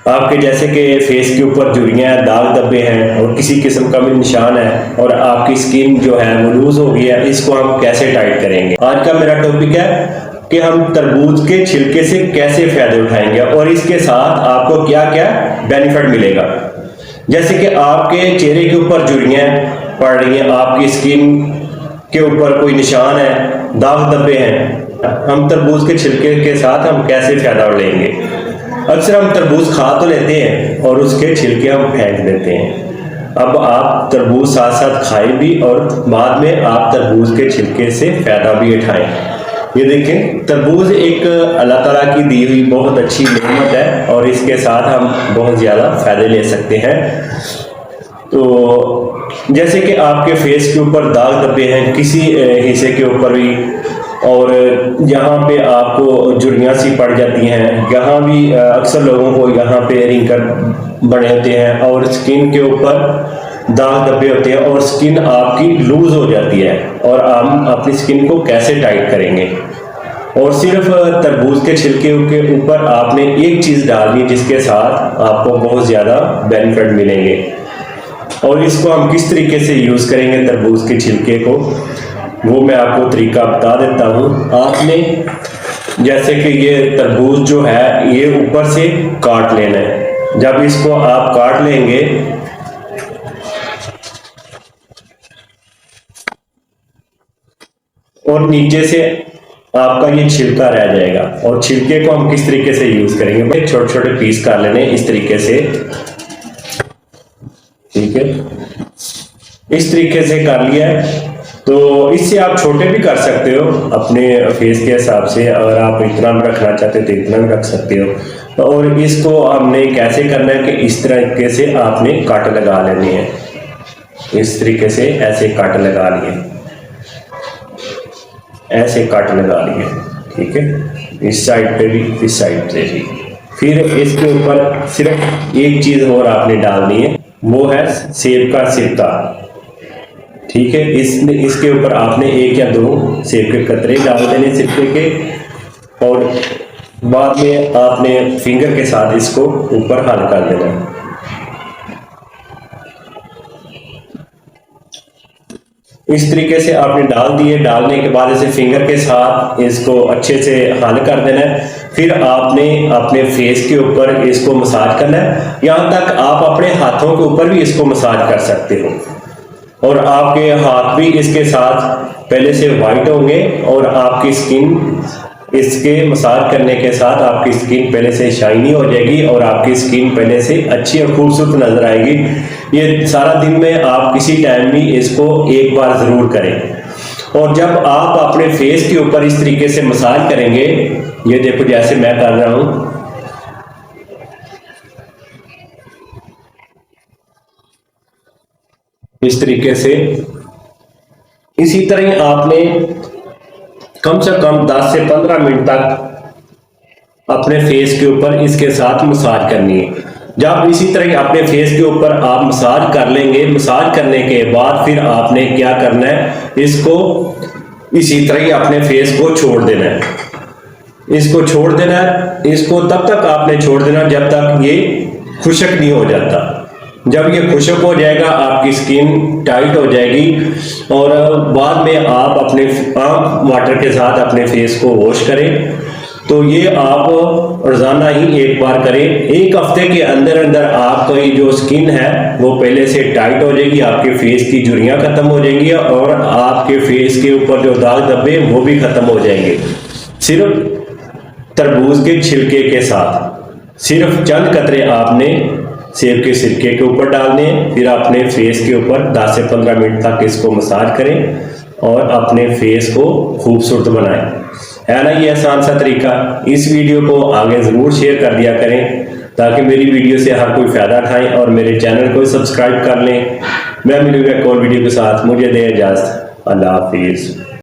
आपके जैसे कि फेस के ऊपर झुर्रियाँ, दाग धब्बे हैं और किसी किस्म का भी निशान है और आपकी स्किन जो है वो लूज हो गई है, इसको हम कैसे टाइट करेंगे। आज का मेरा टॉपिक है कि हम तरबूज के छिलके से कैसे फायदे उठाएंगे और इसके साथ आपको क्या क्या बेनिफिट मिलेगा। जैसे कि आपके चेहरे के ऊपर झुर्रियाँ पड़ रही हैं, आपकी स्किन के ऊपर कोई निशान है, दाग धब्बे हैं, हम तरबूज के छिलके के साथ हम कैसे फायदा लेंगे। अक्सर हम तरबूज खा तो लेते हैं और उसके छिलके हम फेंक देते हैं। अब आप तरबूज साथ साथ खाएं भी और बाद में आप तरबूज के छिलके से फायदा भी उठाएं। ये देखें, तरबूज एक अल्लाह ताला की दी हुई बहुत अच्छी नेमत है और इसके साथ हम बहुत ज़्यादा फायदे ले सकते हैं। तो जैसे कि आपके फेस के ऊपर दाग धब्बे हैं किसी हिस्से के ऊपर भी, और यहाँ पे आपको झुर्रियाँ सी पड़ जाती हैं, यहाँ भी अक्सर लोगों को यहाँ पे रिंकल बने होते हैं और स्किन के ऊपर दाग धब्बे होते हैं और स्किन आपकी लूज हो जाती है, और हम अपनी स्किन को कैसे टाइट करेंगे। और सिर्फ तरबूज के छिलके के ऊपर आपने एक चीज़ डालनी जिसके साथ आपको बहुत ज़्यादा बेनिफिट मिलेंगे, और इसको हम किस तरीके से यूज़ करेंगे तरबूज के छिलके को, वो मैं आपको तरीका बता देता हूँ। आपने जैसे कि ये तरबूज जो है ये ऊपर से काट लेना है। जब इसको आप काट लेंगे और नीचे से आपका ये छिलका रह जाएगा, और छिलके को हम किस तरीके से यूज करेंगे, छोटे छोटे पीस कर लेने इस तरीके से, ठीक है। इस तरीके से कर लिया है, तो इससे आप छोटे भी कर सकते हो अपने फेस के हिसाब से, अगर आप इतना भी रखना चाहते हो तो इतना भी रख सकते हो। और इसको हमने कैसे करना है कि इस तरीके से आपने कट लगा लेनी है, इस तरीके से ऐसे कट लगा लिए, ऐसे कट लगा लिए, ठीक है। इस साइड पे भी, इस साइड से भी। फिर इसके ऊपर सिर्फ एक चीज और आपने डालनी है, वो है सेब का सिरका, ठीक है। इसके ऊपर आपने एक या दो सेब के कतरे डाल देने सिरके के, और बाद में आपने फिंगर के साथ इसको ऊपर हल कर देना। इस तरीके से आपने डाल दिए, डालने के बाद इसे फिंगर के साथ इसको अच्छे से हल कर देना है। फिर आपने अपने फेस के ऊपर इसको मसाज करना है, यहाँ तक आप अपने हाथों के ऊपर भी इसको मसाज कर सकते हो, और आपके हाथ भी इसके साथ पहले से वाइट होंगे, और आपकी स्किन इसके मसाज करने के साथ आपकी स्किन पहले से शाइनी हो जाएगी और आपकी स्किन पहले से अच्छी और खूबसूरत नजर आएगी। ये सारा दिन में आप किसी टाइम भी इसको एक बार जरूर करें। और जब आप अपने फेस के ऊपर इस तरीके से मसाज करेंगे, ये देखो जैसे मैं कर रहा हूं, इस तरीके से, इसी तरह आपने कम से कम 10 से 15 मिनट तक अपने फेस के ऊपर इसके साथ मसाज करनी है। जब इसी तरह अपने फेस के ऊपर आप मसाज कर लेंगे, मसाज करने के बाद फिर आपने क्या करना है, इसको इसी तरह अपने फेस को छोड़ देना है, इसको छोड़ देना है। इसको तब तक आपने छोड़ देना जब तक ये खुश्क नहीं हो जाता। जब ये खुश्क हो जाएगा आपकी स्किन टाइट हो जाएगी, और बाद में आप अपने वाटर के साथ अपने फेस को वॉश करें। तो ये आप रोजाना ही एक बार करें। एक हफ्ते के अंदर अंदर आपकी जो स्किन है वो पहले से टाइट हो जाएगी, आपके फेस की झुर्रियां खत्म हो जाएंगी और आपके फेस के ऊपर जो दाग धब्बे वो भी खत्म हो जाएंगे। सिर्फ तरबूज के छिलके के साथ सिर्फ चंद कतरे आपने सेब के सिरके के ऊपर डालने हैं, फिर अपने फेस के ऊपर 10 से 15 मिनट तक इसको मसाज करें और अपने फेस को खूबसूरत बनाएं। है ना ये आसान सा तरीका। इस वीडियो को आगे ज़रूर शेयर कर दिया करें ताकि मेरी वीडियो से हर कोई फ़ायदा उठाएं, और मेरे चैनल को सब्सक्राइब कर लें। मैं मिलूंगा एक और वीडियो के साथ, मुझे दें इजाज़त। अल्लाह हाफिज़।